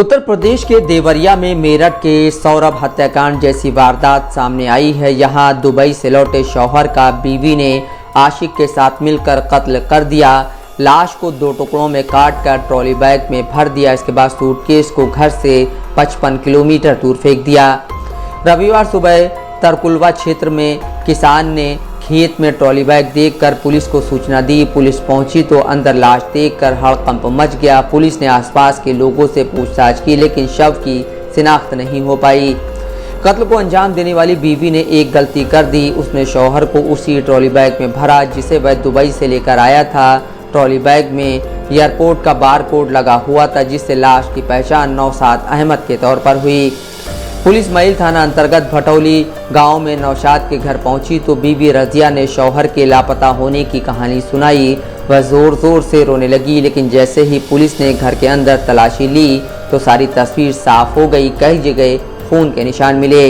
उत्तर प्रदेश के देवरिया में मेरठ के सौरभ हत्याकांड जैसी वारदात सामने आई है। यहां दुबई से लौटे शौहर का बीवी ने आशिक के साथ मिलकर कत्ल कर दिया। लाश को दो टुकड़ों में काट कर ट्रॉली बैग में भर दिया। इसके बाद सूटकेस को घर से 55 किलोमीटर दूर फेंक दिया। रविवार सुबह तरकुलवा क्षेत्र में किसान ने खेत में ट्रॉली बैग देखकर पुलिस को सूचना दी। पुलिस पहुंची तो अंदर लाश देखकर हड़कंप मच गया। पुलिस ने आसपास के लोगों से पूछताछ की, लेकिन शव की शिनाख्त नहीं हो पाई। कत्ल को अंजाम देने वाली बीवी ने एक गलती कर दी। उसने शौहर को उसी ट्रॉली बैग में भरा जिसे वह दुबई से लेकर आया था। ट्रॉली बैग में एयरपोर्ट का बारकोड लगा हुआ था, जिससे लाश की पहचान नौशाद अहमद के तौर पर हुई। पुलिस मईल थाना अंतर्गत भटौली गांव में नौशाद के घर पहुंची तो बीबी रजिया ने शौहर के लापता होने की कहानी सुनाई। वह जोर जोर से रोने लगी, लेकिन जैसे ही पुलिस ने घर के अंदर तलाशी ली तो सारी तस्वीर साफ हो गई। कई जगह खून के निशान मिले।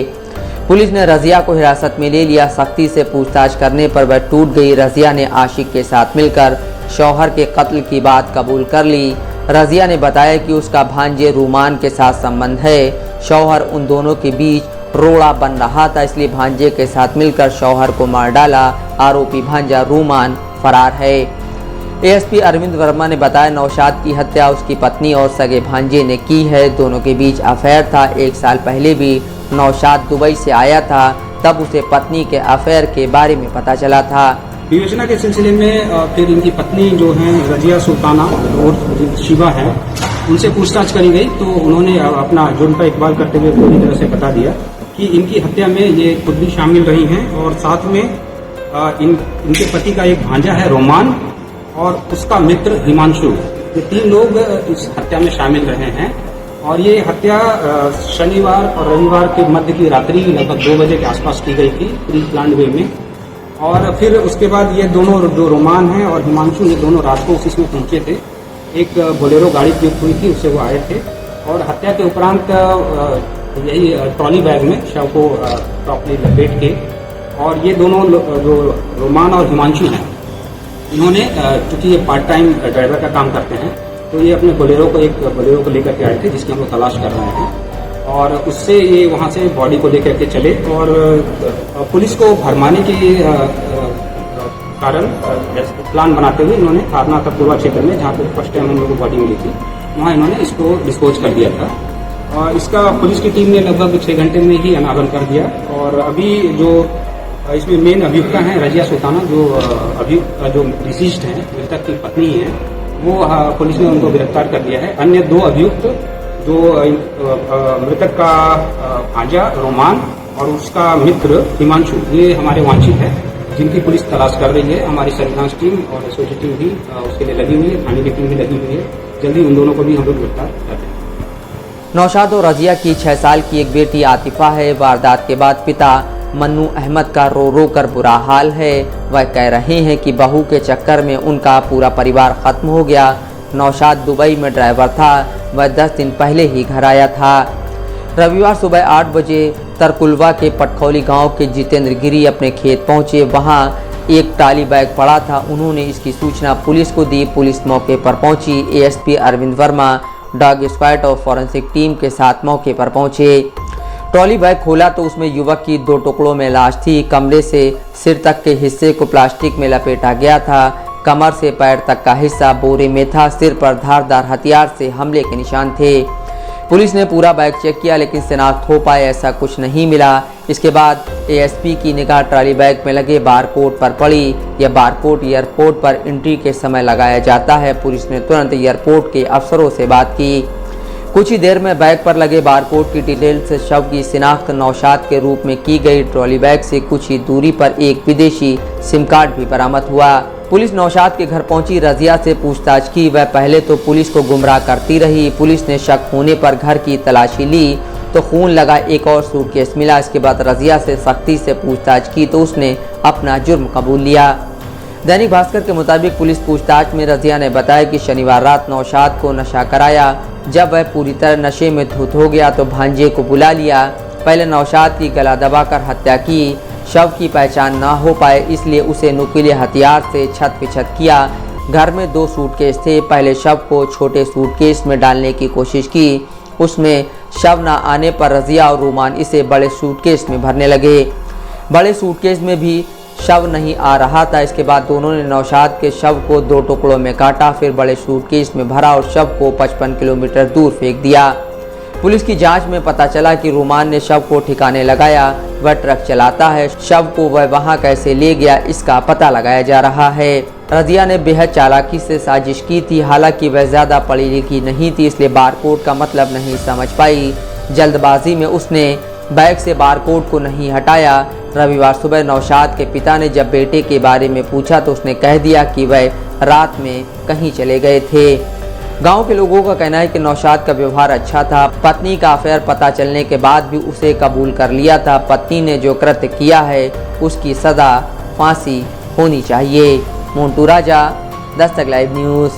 पुलिस ने रजिया को हिरासत में ले लिया। सख्ती से पूछताछ करने पर वह टूट गई। रजिया ने आशिक के साथ मिलकर शौहर के कत्ल की बात कबूल कर ली। रजिया ने बताया कि उसका भांजे रूमान के साथ संबंध है। शौहर उन दोनों के बीच रोड़ा बन रहा था, इसलिए भांजे के साथ मिलकर शौहर को मार डाला। आरोपी भांजा रूमान फरार है। एएसपी अरविंद वर्मा ने बताया, नौशाद की हत्या उसकी पत्नी और सगे भांजे ने की है। दोनों के बीच अफेयर था। 1 साल पहले भी नौशाद दुबई से आया था, तब उसे पत्नी के अफेयर के बारे में पता चला था। विवेचना के सिलसिले में फिर इनकी पत्नी जो है रजिया सुल्ताना और शिवा है, उनसे पूछताछ करी गई तो उन्होंने अपना जुर्म का इकबाल करते हुए पूरी तरह से बता दिया कि इनकी हत्या में ये खुद भी शामिल रही हैं और साथ में इनके पति का एक भांजा है रोमान और उसका मित्र हिमांशु। ये 3 लोग इस हत्या में शामिल रहे हैं और ये हत्या शनिवार और रविवार के मध्य की रात्रि लगभग 2 बजे के आसपास की गई थी प्री प्लान्ड वे में। और फिर उसके बाद ये दोनों जो रोमान हैं और हिमांशु, ये दोनों रात को उसी में पहुंचे थे। एक बोलेरो गाड़ी प्रयुक्त हुई थी, उससे वो आए थे और हत्या के उपरांत यही ट्रॉली बैग में शव को प्रॉपर्ली लपेट के, और ये दोनों जो रोमान और हिमांशु हैं, इन्होंने चूंकि ये पार्ट टाइम ड्राइवर का काम करते हैं तो ये अपने बोलेरो को लेकर के आए थे, जिसकी हम लोग तलाश कर रहे हैं। और उससे ये वहाँ से बॉडी को लेकर के चले और पुलिस को भरमाने के कारण प्लान बनाते हुए इन्होंने थाना तरकुलवा क्षेत्र में, जहाँ पे फर्स्ट टाइम हम लोग को बॉडी मिली थी, वहाँ इन्होंने इसको डिस्पोज कर दिया था। और इसका पुलिस की टीम ने लगभग 6 घंटे में ही अनावरण कर दिया। और अभी जो इसमें मेन अभियुक्ता हैं रजिया सुल्ताना, जो डिसीज्ड हैं, मृतक की पत्नी है, वो पुलिस ने उनको गिरफ्तार कर दिया है। अन्य 2 अभियुक्त जो मृतक का भांजा रोमान और उसका मित्र हिमांशु, ये हमारे वांछित है, जिनकी पुलिस तलाश कर रही है। हमारी सर्विलांस टीम और एसओजी टीम भी उसके लिए लगी हुई है, थाने की टीम भी लगी हुई है। जल्दी उन दोनों को भी हम लोग गिरफ्तार करते हैं। नौशाद और रजिया की 6 साल की एक बेटी आतिफा है। वारदात के बाद पिता मन्नू अहमद का रो रो कर बुरा हाल है। वह कह रहे हैं कि बहू के चक्कर में उनका पूरा परिवार खत्म हो गया। नौशाद दुबई में ड्राइवर था। वह 10 दिन पहले ही घर आया था। रविवार सुबह 8 बजे तरकुलवा के पटखौली गांव के जितेंद्र गिरी अपने खेत पहुंचे। वहां एक ट्रॉली बैग पड़ा था। उन्होंने इसकी सूचना पुलिस को दी। पुलिस मौके पर पहुंची। ASP Arvind Verma dog squad और फॉरेंसिक टीम के साथ मौके पर पहुंचे। ट्रॉली बैग खोला तो उसमें युवक की 2 टुकड़ों में लाश थी। कमरे से सिर तक के हिस्से को प्लास्टिक में लपेटा गया था। कमर से पैर तक का हिस्सा बोरे में था। सिर पर धारदार हथियार से हमले के निशान थे। पुलिस ने पूरा बैग चेक किया, लेकिन शिनाख्त हो पाए ऐसा कुछ नहीं मिला। इसके बाद एएसपी की निगाह ट्रॉली बैग में लगे बारकोड पर पड़ी। यह बारकोड एयरपोर्ट पर एंट्री के समय लगाया जाता है। पुलिस ने तुरंत एयरपोर्ट के अफसरों से बात की। कुछ ही देर में बैग पर लगे बारकोड की डिटेल से शव की शिनाख्त नौशाद के रूप में की गई। ट्रॉली बैग से कुछ ही दूरी पर एक विदेशी सिम कार्ड भी बरामद हुआ। पुलिस नौशाद के घर पहुंची। रजिया से पूछताछ की। वह पहले तो पुलिस को गुमराह करती रही। पुलिस ने शक होने पर घर की तलाशी ली तो खून लगा एक और सूटकेस मिला। इसके बाद रजिया से सख्ती से पूछताछ की तो उसने अपना जुर्म कबूल लिया। दैनिक भास्कर के मुताबिक पुलिस पूछताछ में रजिया ने बताया कि शनिवार रात नौशाद को नशा कराया। जब वह पूरी तरह नशे में धुत हो गया तो भांजे को बुला लिया। पहले नौशाद की गला दबाकर हत्या की। शव की पहचान न हो पाए इसलिए उसे नुकीले हथियार से छत पे छत किया। घर में 2 सूटकेस थे। पहले शव को छोटे सूटकेस में डालने की कोशिश की उसमें शव न आने पर रजिया और रूमान इसे बड़े सूटकेस में भरने लगे। बड़े सूटकेस में भी शव नहीं आ रहा था। इसके बाद दोनों ने नौशाद के शव को 2 टुकड़ों में काटा, फिर बड़े सूटकेस में भरा और शव को 55 किलोमीटर दूर फेंक दिया। पुलिस की जांच में पता चला कि रूमान ने शव को ठिकाने लगाया। वह ट्रक चलाता है। शव को वह वहां कैसे ले गया इसका पता लगाया जा रहा है। रजिया ने बेहद चालाकी से साजिश की थी। हालांकि वह ज़्यादा पढ़ी लिखी नहीं थी, इसलिए बारकोड का मतलब नहीं समझ पाई। जल्दबाजी में उसने बैग से बारकोड को नहीं हटाया। रविवार सुबह नौशाद के पिता ने जब बेटे के बारे में पूछा तो उसने कह दिया कि वह रात में कहीं चले गए थे। गांव के लोगों का कहना है कि नौशाद का व्यवहार अच्छा था। पत्नी का अफेयर पता चलने के बाद भी उसे कबूल कर लिया था। पत्नी ने जो कृत्य किया है उसकी सज़ा फांसी होनी चाहिए। मोन्टू राजा, दस्तक लाइव न्यूज़।